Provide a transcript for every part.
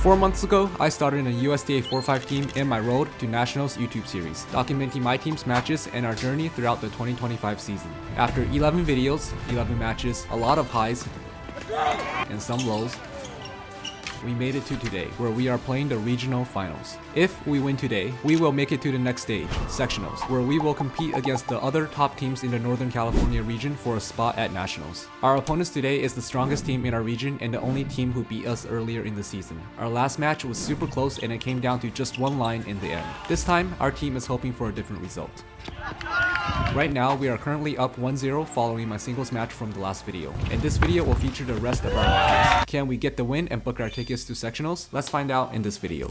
4 months ago, I started a USTA 4.5 team in my Road to Nationals YouTube series, documenting my team's matches and our journey throughout the 2025 season. After 11 videos, 11 matches, a lot of highs, and some lows, we made it to today, where we are playing the regional finals. If we win today, we will make it to the next stage, sectionals, where we will compete against the other top teams in the Northern California region for a spot at nationals. Our opponents today is the strongest team in our region and the only team who beat us earlier in the season. Our last match was super close and it came down to just one line in the end. This time, our team is hoping for a different result. Right now, we are currently up 1-0 following my singles match from the last video, and this video will feature the rest of our matches. Can we get the win and book our tickets to sectionals? Let's find out in this video.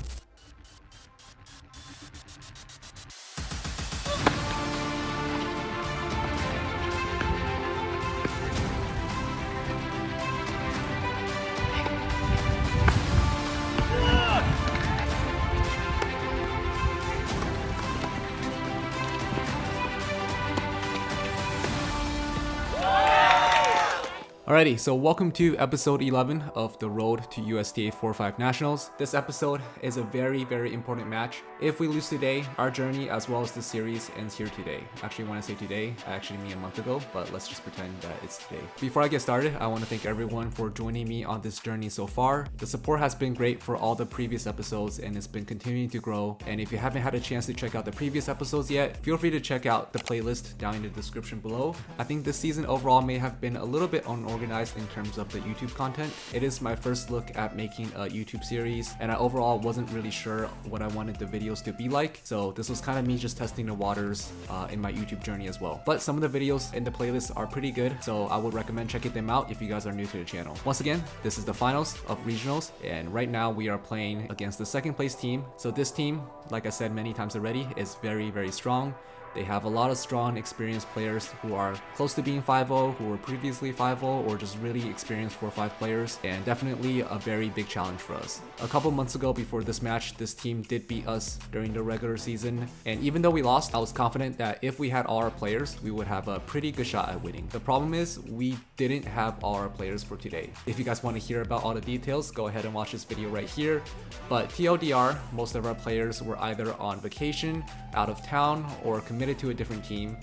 Alrighty, so welcome to episode 11 of the Road to USTA 4.5 Nationals. This episode is a very important match. If we lose today, our journey as well as the series ends here today. Actually, when I say today, I actually mean a month ago, but let's just pretend that it's today. Before I get started, I want to thank everyone for joining me on this journey so far. The support has been great for all the previous episodes and it's been continuing to grow. And if you haven't had a chance to check out the previous episodes yet, feel free to check out the playlist down in the description below. I think this season overall may have been a little bit unorganized in terms of the YouTube content. It is my first look at making a YouTube series and I overall wasn't really sure what I wanted the videos to be like, so this was kind of me just testing the waters in my YouTube journey as well. But some of the videos in the playlist are pretty good, so I would recommend checking them out if you guys are new to the channel. Once again, this is the finals of regionals and right now we are playing against the second place team. So this team, like I said many times already, is very strong. They have a lot of strong, experienced players who are close to being 5-0, who were previously 5-0, or just really experienced 4-5 players, and definitely a very big challenge for us. A couple months ago before this match, this team did beat us during the regular season, and even though we lost, I was confident that if we had all our players, we would have a pretty good shot at winning. The problem is, we didn't have all our players for today. If you guys want to hear about all the details, go ahead and watch this video right here. But TLDR, most of our players were either on vacation, out of town, or committed to a different team,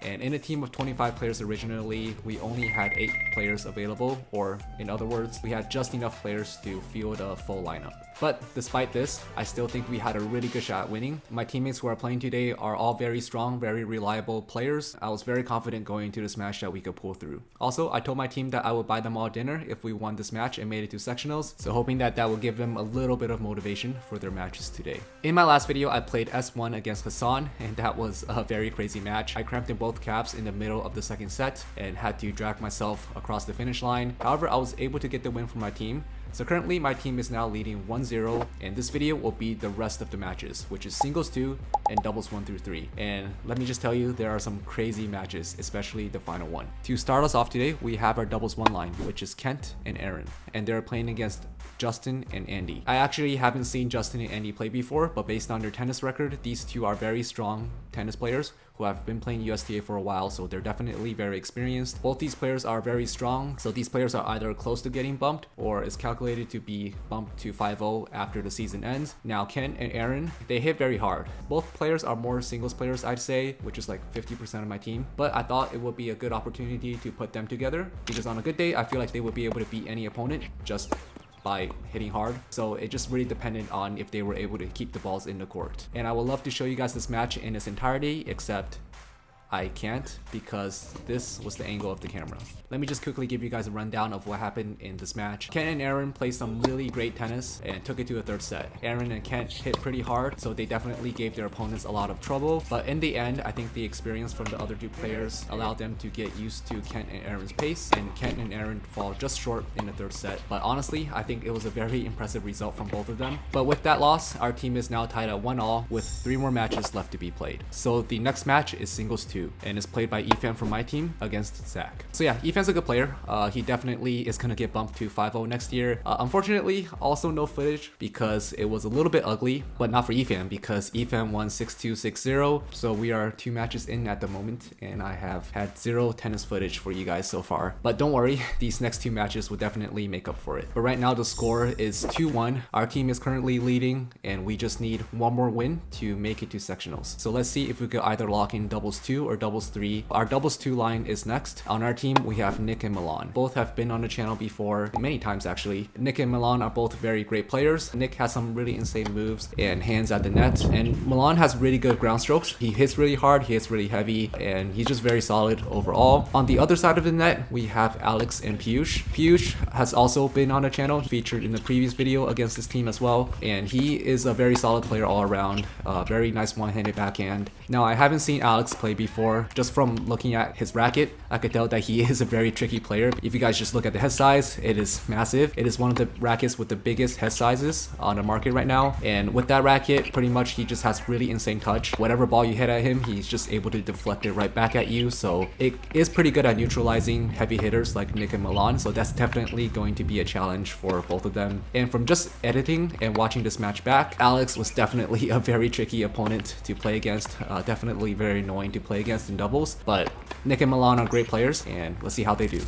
and in a team of 25 players originally, we only had 8 players available, or in other words, we had just enough players to field a full lineup. But despite this, I still think we had a really good shot at winning. My teammates who are playing today are all very strong, very reliable players. I was very confident going into this match that we could pull through. Also, I told my team that I would buy them all dinner if we won this match and made it to sectionals, so hoping that that would give them a little bit of motivation for their matches today. In my last video, I played S1 against Hassan, and that was a very crazy match. I cramped in both calves in the middle of the second set and had to drag myself across the finish line. However, I was able to get the win for my team. So currently my team is now leading 1-0 and this video will be the rest of the matches, which is singles 2 and doubles 1 through 3. And let me just tell you, there are some crazy matches, especially the final one. To start us off today, we have our doubles 1 line, which is Kent and Aaron, and they're playing against Justin and Andy. I actually haven't seen Justin and Andy play before, but based on their tennis record, these two are very strong tennis players who have been playing USTA for a while, so they're definitely very experienced. Both these players are very strong, so these players are either close to getting bumped or is calculated to be bumped to 5-0 after the season ends. Now Ken and Aaron, they hit very hard. Both players are more singles players, I'd say, which is like 50% of my team, but I thought it would be a good opportunity to put them together because on a good day, I feel like they would be able to beat any opponent just by hitting hard. So it just really depended on if they were able to keep the balls in the court. And I would love to show you guys this match in its entirety, except I can't because this was the angle of the camera. Let me just quickly give you guys a rundown of what happened in this match. Kent and Aaron played some really great tennis and took it to a third set. Aaron and Kent hit pretty hard, so they definitely gave their opponents a lot of trouble. But in the end, I think the experience from the other two players allowed them to get used to Kent and Aaron's pace, and Kent and Aaron fall just short in the third set. But honestly, I think it was a very impressive result from both of them. But with that loss, our team is now tied at 1-1 with 3 more matches left to be played. So the next match is singles 2. 2, and is played by Efan from my team against Zach. So yeah, Efan's a good player. He definitely is gonna get bumped to 5-0 next year. Unfortunately, also no footage because it was a little bit ugly, but not for Efan because Efan won 6-2, 6-0. So we are 2 matches in at the moment, and I have had 0 tennis footage for you guys so far. But don't worry, these next 2 matches will definitely make up for it. But right now the score is 2-1. Our team is currently leading, and we just need one more win to make it to sectionals. So let's see if we could either lock in doubles 2 or doubles 3. Our doubles 2 line is next. On our team, we have Nick and Milan. Both have been on the channel before, many times actually. Nick and Milan are both very great players. Nick has some really insane moves and hands at the net, and Milan has really good ground strokes. He hits really hard, he hits really heavy, and he's just very solid overall. On the other side of the net, we have Alex and Piyush. Piyush has also been on the channel, featured in the previous video against this team as well, and he is a very solid player all around. Very nice one-handed backhand. Now, I haven't seen Alex play before. Just from looking at his racket, I could tell that he is a very tricky player. If you guys just look at the head size, it is massive. It is one of the rackets with the biggest head sizes on the market right now, and with that racket, pretty much he just has really insane touch. Whatever ball you hit at him, he's just able to deflect it right back at you, so it is pretty good at neutralizing heavy hitters like Nick and Milan, so that's definitely going to be a challenge for both of them. And from just editing and watching this match back, Alex was definitely a very tricky opponent to play against, definitely very annoying to play against in doubles, but Nick and Milan are great players, and let's see how they do.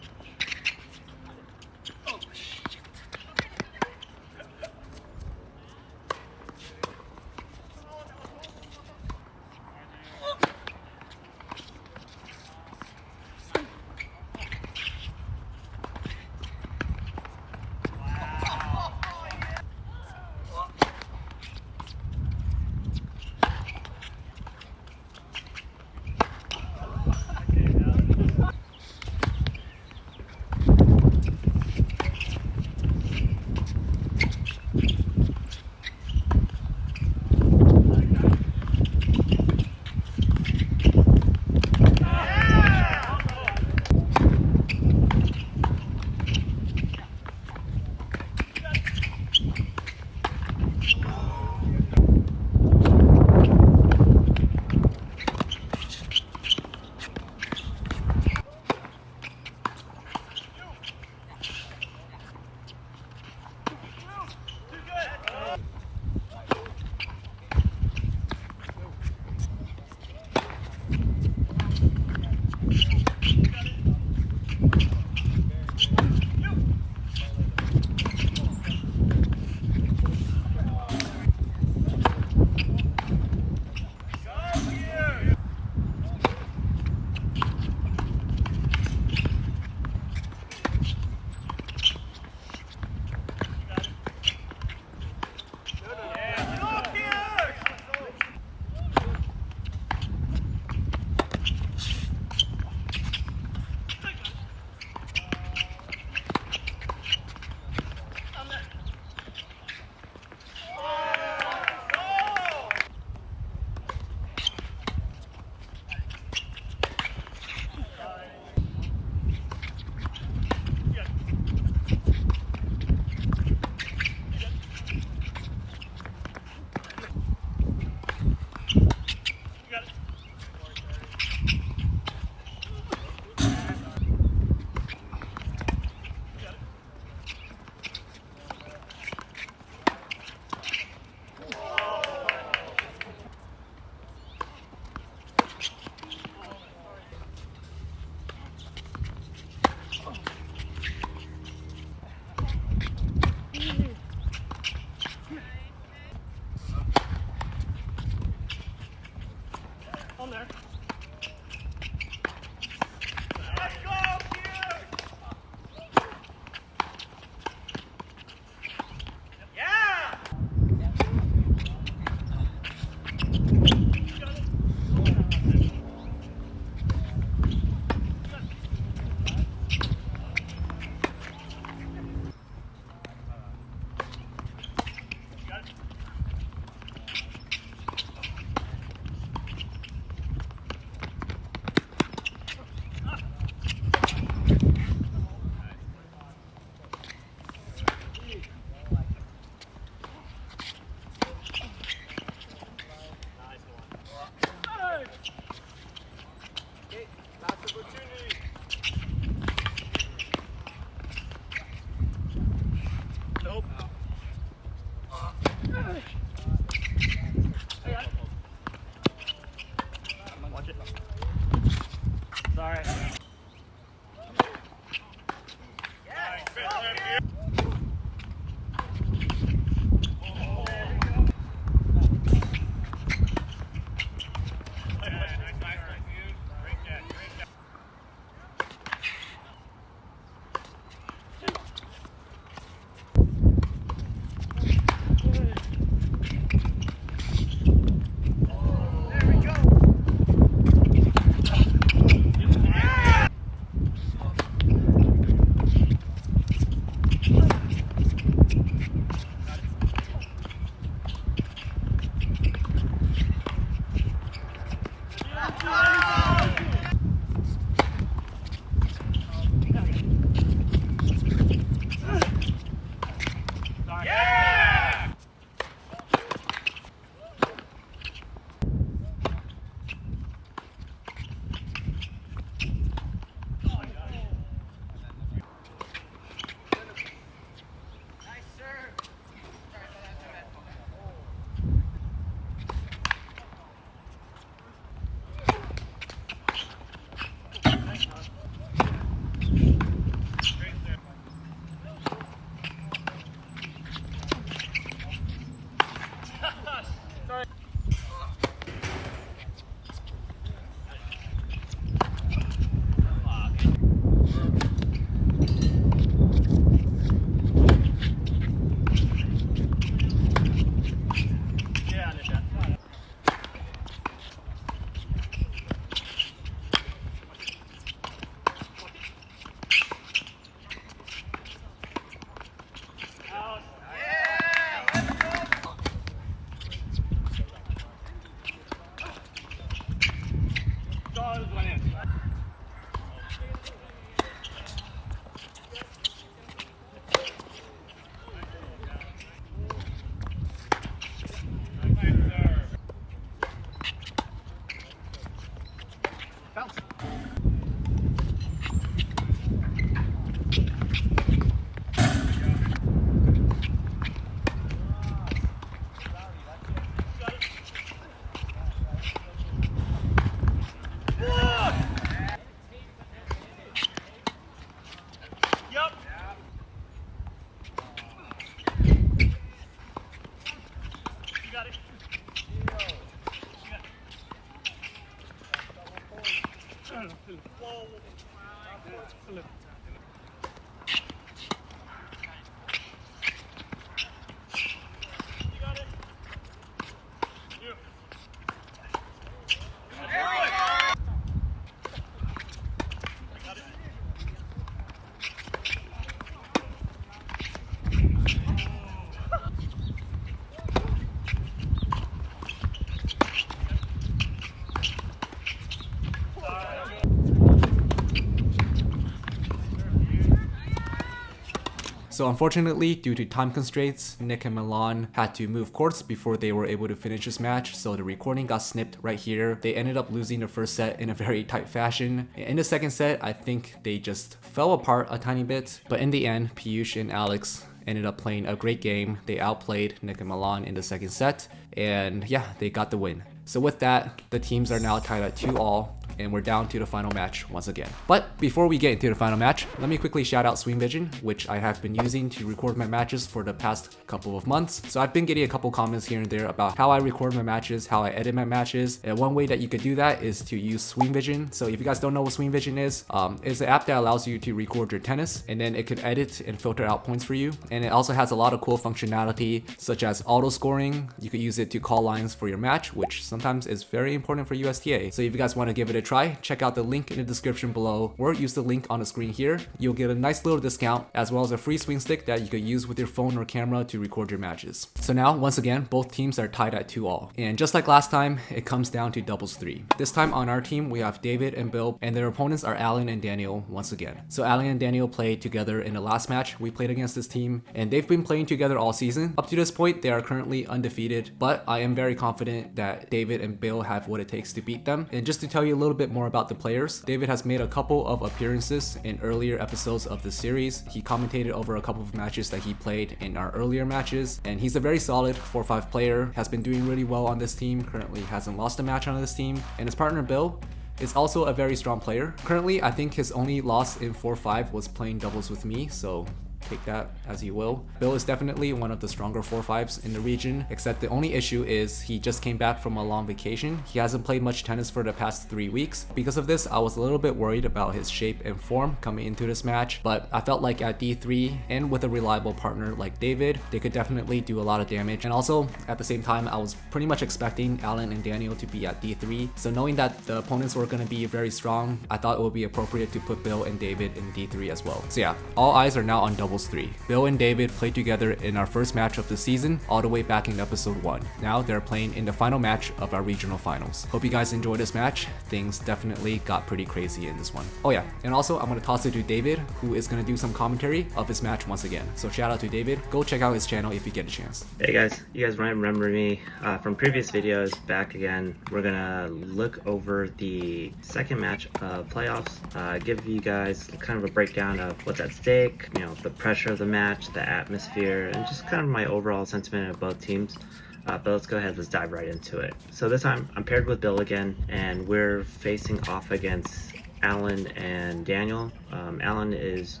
So unfortunately, due to time constraints, Nick and Milan had to move courts before they were able to finish this match, so the recording got snipped right here. They ended up losing the first set in a very tight fashion. In the second set, I think they just fell apart a tiny bit, but in the end, Piyush and Alex ended up playing a great game. They outplayed Nick and Milan in the second set, and yeah, they got the win. So with that, the teams are now tied at 2-all, and we're down to the final match once again. But before we get into the final match, let me quickly shout out Swing Vision, which I have been using to record my matches for the past couple of months. So I've been getting a couple comments here and there about how I record my matches, how I edit my matches, and one way that you could do that is to use Swing Vision. So if you guys don't know what Swing Vision is, it's an app that allows you to record your tennis, and then it could edit and filter out points for you. And it also has a lot of cool functionality, such as auto scoring. You could use it to call lines for your match, which sometimes is very important for USTA. So if you guys want to give it a try, check out the link in the description below, or use the link on the screen here. You'll get a nice little discount, as well as a free swing stick that you could use with your phone or camera to record your matches. So now, once again, both teams are tied at 2-all. And just like last time, it comes down to doubles 3. This time on our team, we have David and Bill, and their opponents are Alan and Daniel once again. So Alan and Daniel played together in the last match we played against this team, and they've been playing together all season. Up to this point, they are currently undefeated, but I am very confident that David and Bill have what it takes to beat them. And just to tell you a little bit more about the players, David has made a couple of appearances in earlier episodes of the series. He commentated over a couple of matches that he played in our earlier matches, and he's a very solid 4-5 player, has been doing really well on this team, currently hasn't lost a match on this team. And his partner Bill is also a very strong player. Currently, I think his only loss in 4-5 was playing doubles with me, so take that as you will. Bill is definitely one of the stronger 4-5s in the region, except the only issue is he just came back from a long vacation. He hasn't played much tennis for the past 3 weeks. Because of this, I was a little bit worried about his shape and form coming into this match, but I felt like at D3 and with a reliable partner like David, they could definitely do a lot of damage. And also, at the same time, I was pretty much expecting Alan and Daniel to be at D3, so knowing that the opponents were going to be very strong, I thought it would be appropriate to put Bill and David in D3 as well. So yeah, all eyes are now on doubles 3. Bill and David played together in our first match of the season, all the way back in episode 1. Now they're playing in the final match of our regional finals. Hope you guys enjoyed this match. Things definitely got pretty crazy in this one. Oh yeah, and also I'm gonna toss it to David, who is gonna do some commentary of his match once again. So shout out to David. Go check out his channel if you get a chance. Hey guys, you guys might remember me from previous videos. Back again. We're gonna look over the second match of playoffs, give you guys kind of a breakdown of what's at stake, you know, the pressure of the match, the atmosphere, and just kind of my overall sentiment of both teams. But let's go ahead, let's dive right into it. So this time I'm paired with Bill again, and we're facing off against Alan and Daniel. Alan is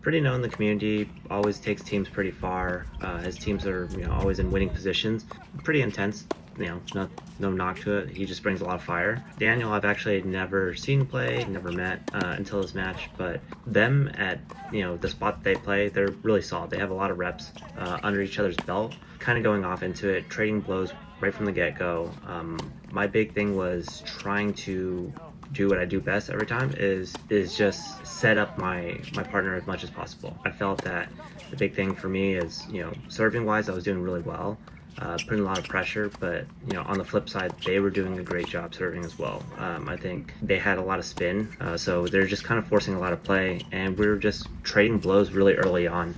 pretty known in the community, always takes teams pretty far. His teams are, you know, always in winning positions. Pretty intense, you know, no knock to it. He just brings a lot of fire. Daniel, I've actually never seen play, never met until this match, but them at, you know, the spot they play, they're really solid. They have a lot of reps under each other's belt, kind of going off into it, trading blows right from the get-go. My big thing was trying to do what I do best every time is just set up my partner as much as possible. I felt that the big thing for me is, you know, serving wise I was doing really well. putting a lot of pressure, but on the flip side, they were doing a great job serving as well. I think they had a lot of spin, so they're just kind of forcing a lot of play, and we were just trading blows really early on.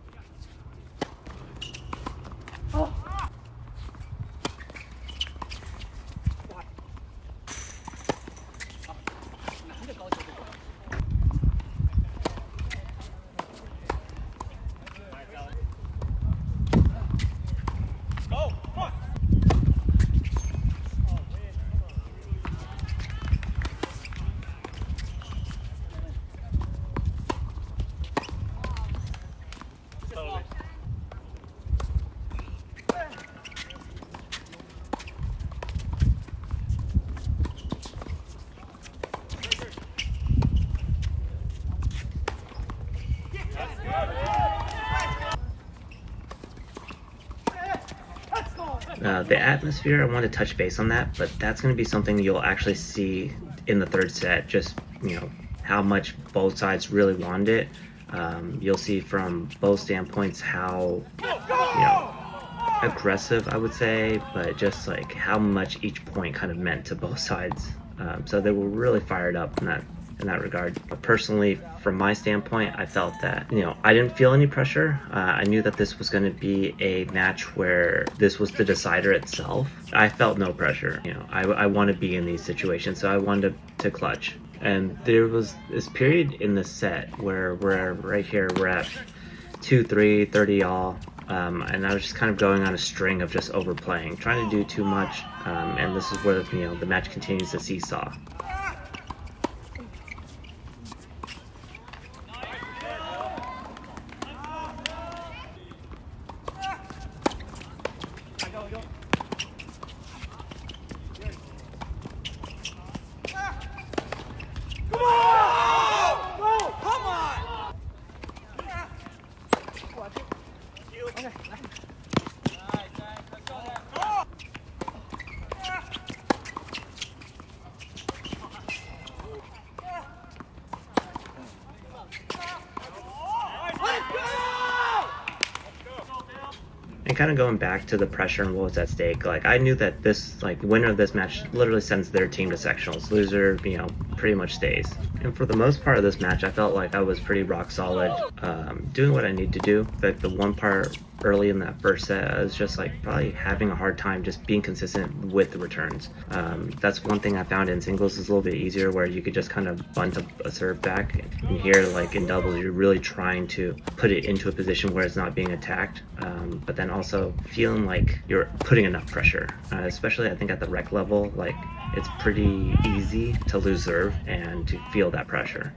The atmosphere, I want to touch base on that, but that's going to be something you'll actually see in the third set, just, how much both sides really wanted it. You'll see from both standpoints how, aggressive, I would say, but just like how much each point kind of meant to both sides. So they were really fired up in that regard. But personally, from my standpoint, I felt that, I didn't feel any pressure. I knew that this was going to be a match where this was the decider itself. I felt no pressure. I want to be in these situations, so I wanted to clutch. And there was this period in the set where we're right here, we're at 2-3, 30 all. And I was just kind of going on a string of just overplaying, trying to do too much. And this is where, the match continues to seesaw. And kind of going back to the pressure and what was at stake, like I knew that this, winner of this match literally sends their team to sectionals. Loser, pretty much stays. And for the most part of this match, I felt like I was pretty rock solid, doing what I need to do. Like the one part early in that first set, I was just probably having a hard time just being consistent with the returns. That's one thing I found in singles is a little bit easier, where you could just kind of bunt a serve back. And here, in doubles, you're really trying to put it into a position where it's not being attacked, but then also feeling like you're putting enough pressure, especially I think at the rec level, it's pretty easy to lose serve and to feel that pressure.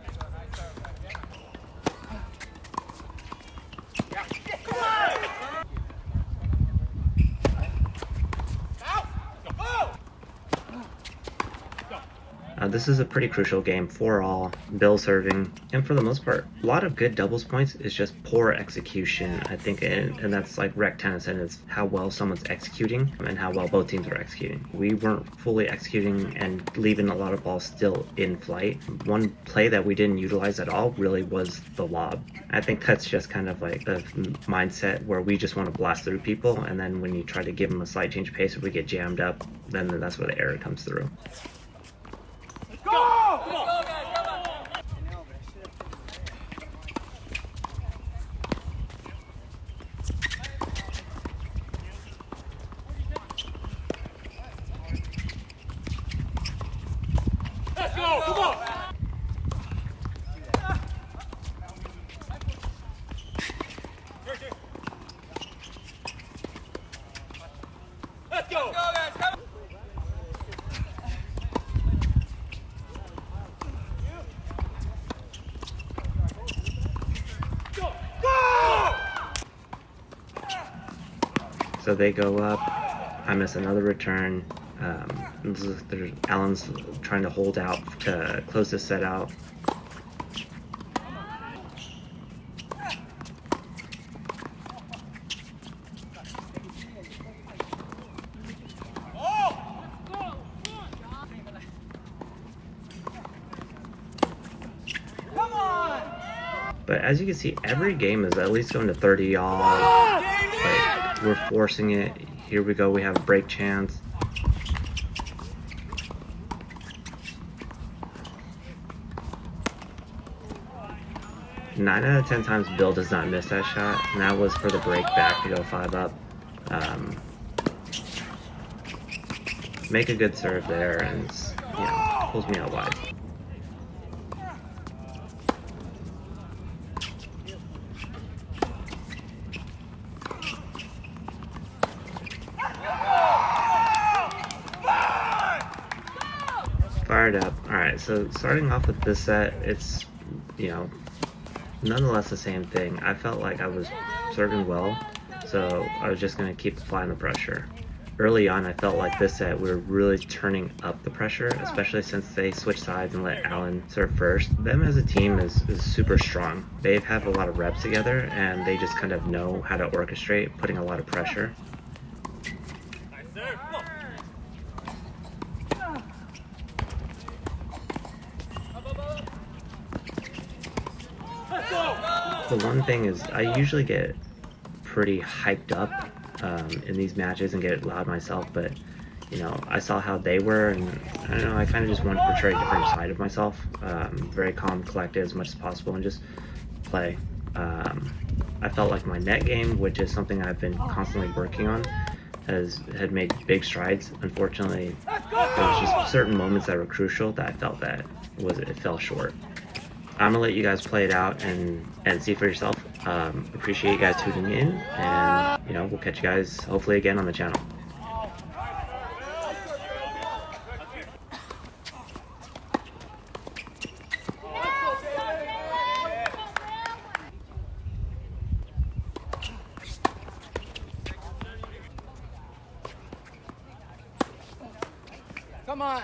This is a pretty crucial game for all. Bill serving, and for the most part, a lot of good doubles points is just poor execution, I think, and that's like rec tennis, and it's how well someone's executing and how well both teams are executing. We weren't fully executing and leaving a lot of balls still in flight. One play that we didn't utilize at all really was the lob. I think that's just kind of like the mindset where we just want to blast through people, and then when you try to give them a slight change of pace, if we get jammed up, then that's where the error comes through. So they go up, I miss another return. Allen's trying to hold out to close this set out. But as you can see, every game is at least going to 30 all. Like, we're forcing it. Here we go, we have a break chance. Nine out of 10 times Bill does not miss that shot, and that was for the break back to go 5 up. Make a good serve there, and pulls me out wide. Fired up. Alright, so starting off with this set, it's, nonetheless the same thing. I felt like I was serving well, so I was just going to keep applying the pressure. Early on, I felt like this set we were really turning up the pressure, especially since they switched sides and let Alan serve first. Them as a team is super strong. They have a lot of reps together, and they just kind of know how to orchestrate putting a lot of pressure. The one thing is, I usually get pretty hyped up in these matches and get loud myself, but I saw how they were, and I don't know, I kind of just wanted to portray a different side of myself. Very calm, collected as much as possible, and just play. I felt like my net game, which is something I've been constantly working on, had made big strides. Unfortunately, there was just certain moments that were crucial that I felt that it fell short. I'm gonna let you guys play it out and see for yourself. Appreciate you guys tuning in, and we'll catch you guys hopefully again on the channel. Come on.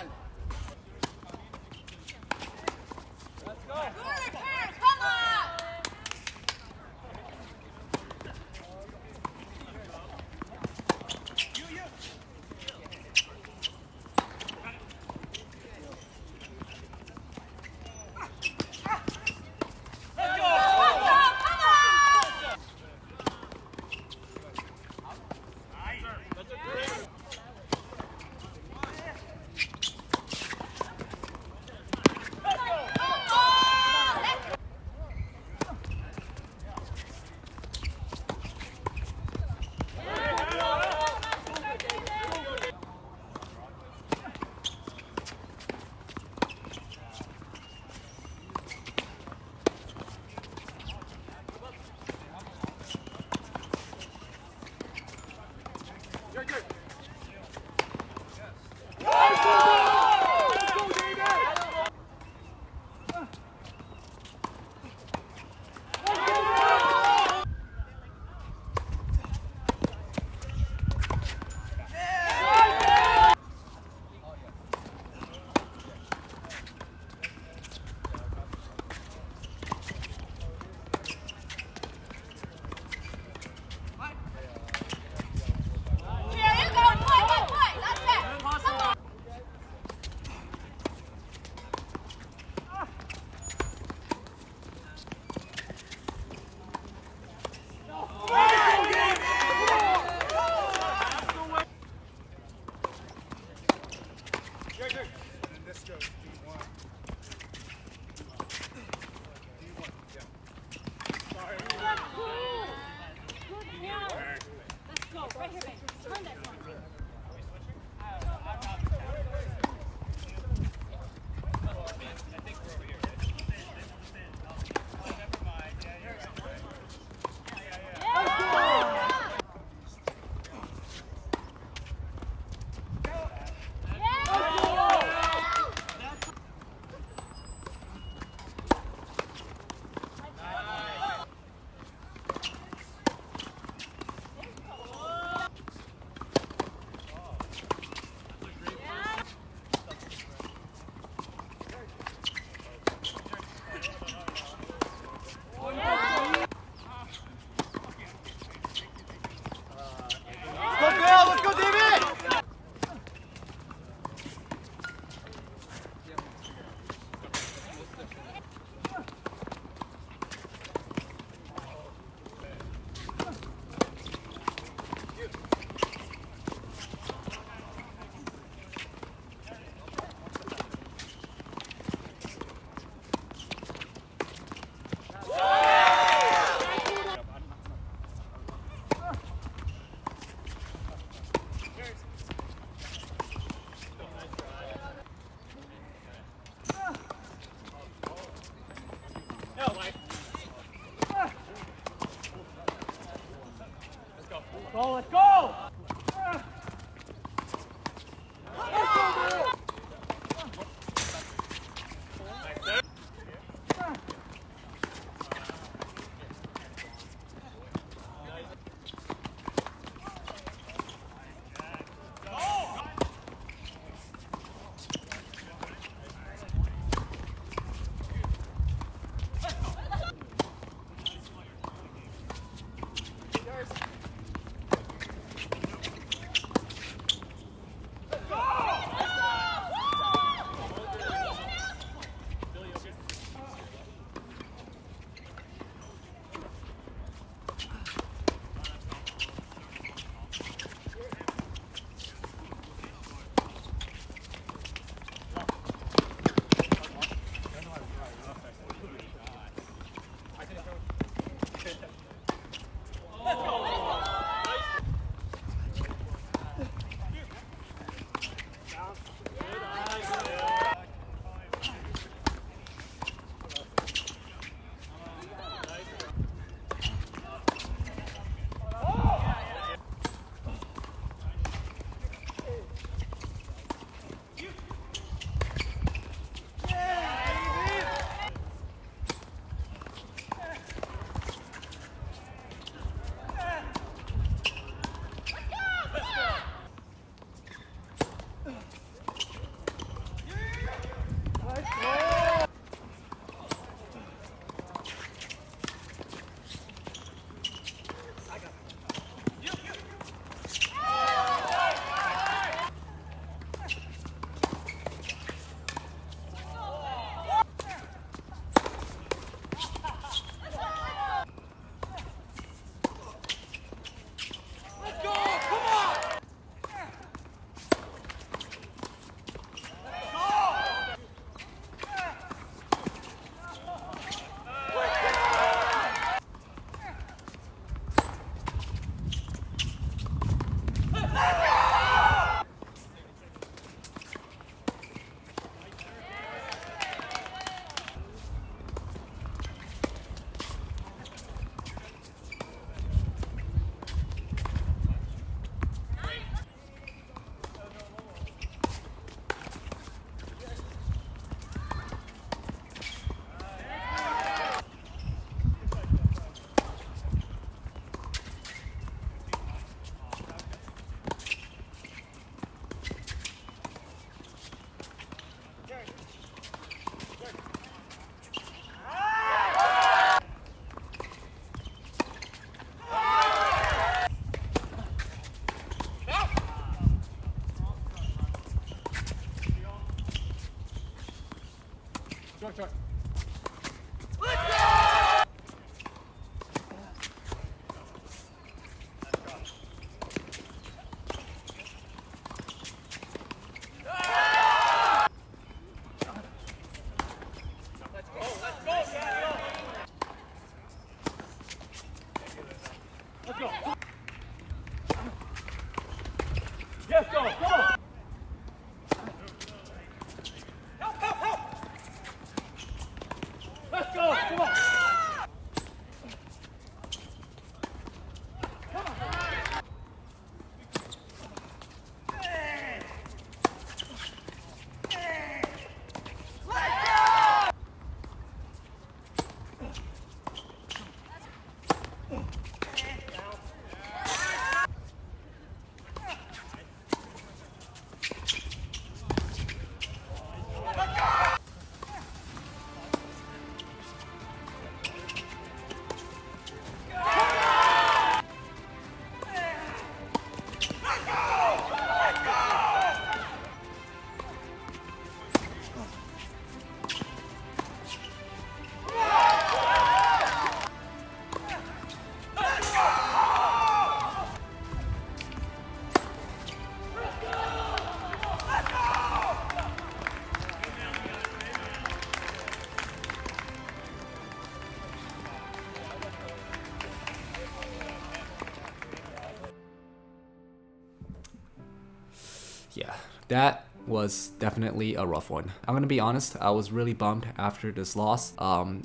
Yeah, that was definitely a rough one. I'm gonna be honest, I was really bummed after this loss.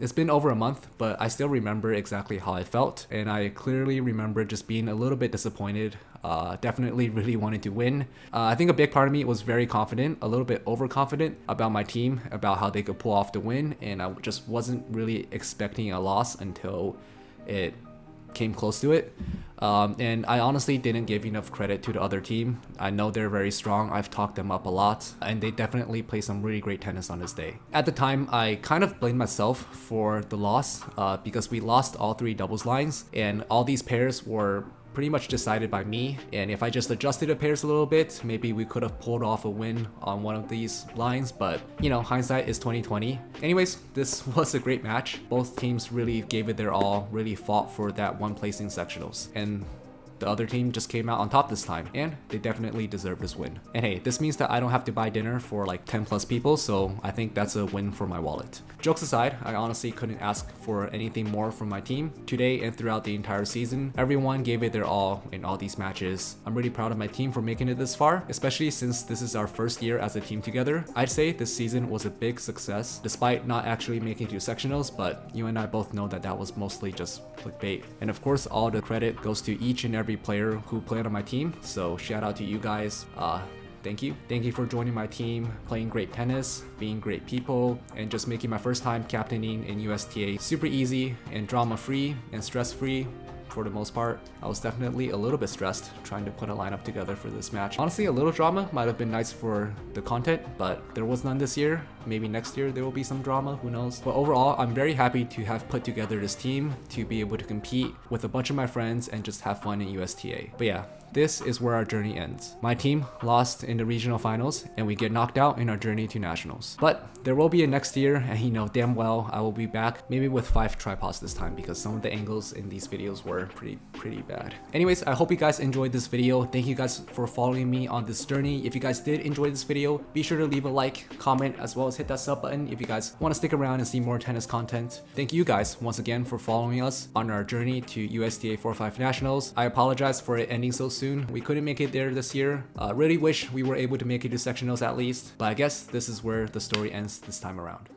It's been over a month, but I still remember exactly how I felt, and I clearly remember just being a little bit disappointed. Definitely really wanted to win. I think a big part of me was very confident, a little bit overconfident about my team, about how they could pull off the win, and I just wasn't really expecting a loss until it came close to it. And I honestly didn't give enough credit to the other team. I know they're very strong, I've talked them up a lot, and they definitely play some really great tennis on this day. At the time, I kind of blamed myself for the loss because we lost all 3 doubles lines, and all these pairs were pretty much decided by me, and if I just adjusted the pairs a little bit, maybe we could have pulled off a win on one of these lines, but you know, hindsight is 2020. Anyways, this was a great match. Both teams really gave it their all, really fought for that one place in sectionals, and the other team just came out on top this time, and they definitely deserve this win. And hey, this means that I don't have to buy dinner for like 10 plus people, so I think that's a win for my wallet. Jokes aside, I honestly couldn't ask for anything more from my team. Today and throughout the entire season, everyone gave it their all in all these matches. I'm really proud of my team for making it this far, especially since this is our first year as a team together. I'd say this season was a big success, despite not actually making it to sectionals, but you and I both know that that was mostly just clickbait. And of course, all the credit goes to each and every player who played on my team, so shout out to you guys. Thank you. Thank you for joining my team, playing great tennis, being great people, and just making my first time captaining in USTA super easy and drama-free and stress-free for the most part. I was definitely a little bit stressed trying to put a lineup together for this match. Honestly, a little drama might have been nice for the content, but there was none this year. Maybe next year there will be some drama, who knows. But overall, I'm very happy to have put together this team to be able to compete with a bunch of my friends and just have fun in USTA. But yeah, this is where our journey ends. My team lost in the regional finals, and we get knocked out in our journey to nationals. But there will be a next year, and you know damn well I will be back, maybe with 5 tripods this time, because some of the angles in these videos were pretty bad. Anyways, I hope you guys enjoyed this video. Thank you guys for following me on this journey. If you guys did enjoy this video, be sure to leave a like, comment, as well as hit that sub button if you guys want to stick around and see more tennis content. Thank you guys once again for following us on our journey to USTA 4.5 nationals. I apologize for it ending so soon. We couldn't make it there this year. Really wish we were able to make it to sectionals at least, but I guess this is where the story ends this time around.